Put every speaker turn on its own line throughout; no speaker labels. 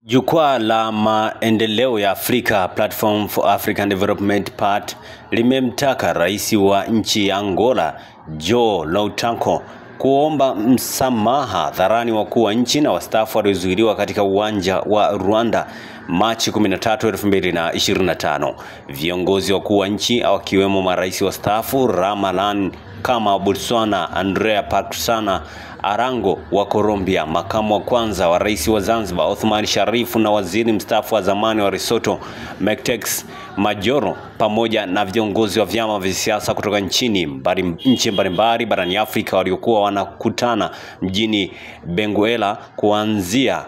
Jukwaa la maendeleo ya Afrika, Platform for African Development PAD, limemtaka rais wa nchi ya Angola João Lourenço kuomba msamaha hadharani wakuu wa nchi na wastaafu waliozuiliwa katika uwanja wa Rwanda Machi 13, 2025. Viongozi wakuu wa nchi wakiwemo marais wastaafu Ramalan kama Botswana, Andrea Pakussana Arango wa Colombia, makamu wa kwanza wa rais wa Zanzibar Othman Sharrif na waziri mstaafu wa zamani wa Lesotho Mektex Majoro, pamoja na viongozi wa vyama vya siasa kutoka nchi mbalimbali barani Afrika waliokuwa wanakutana mjini Benguela kuanzia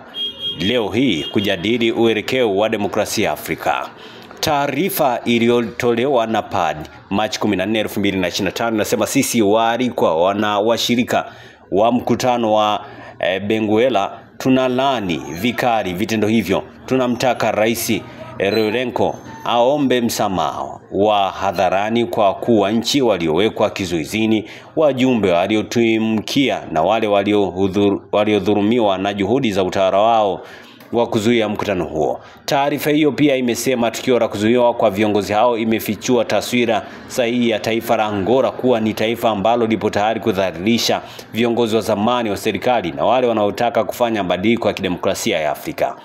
leo hii kujadili uelekeo wa demokrasia Afrika. Taarifa iliyotolewa na PAD Machi 14, 2025 inasema sisi waalikwa na washirika wa mkutano wa Benguela tunalaani vikali vitendo hivyo. Tunamtaka Rais Lourenço aombe msamaha wa hadharani kwa wakuu wa nchi waliowekwa kizuizini, wajumbe waliotuimkia na wale waliodhulumiwa na juhudi za utawala wao wa kuzuia mkutano huo. Taarifa hiyo pia imesema tukio la kuzuiwa kwa viongozi hao imefichua taswira sahihi ya taifa la Angola kuwa ni taifa ambalo lipo tayari kudhalilisha viongozi wa zamani wa serikali na wale wanaotaka kufanya mabadiliko ya kidemokrasia ya Afrika.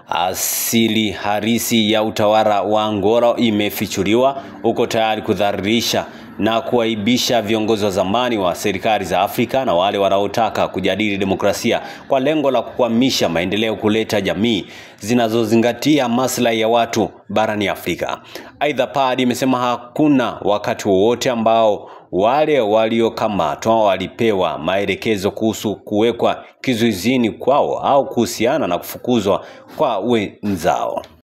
Asili halisi ya utawala wa Angola imefichuliwa, uko tayari kudhalilisha na kuaibisha viongozi wa zamani wa serikali za Afrika na wale wanaotaka kujadili demokrasia kwa lengo la kukwamisha maendeleo, kuleta jamii zinazozingatia maslahi ya watu barani Afrika. Aidha, PAD imesema hakuna wakati wowote ambao wale waliokamatwa walipewa maelekezo kuhusu kuwekwa kizuizini kwao au kuhusiana na kufukuzwa kwa wenzao.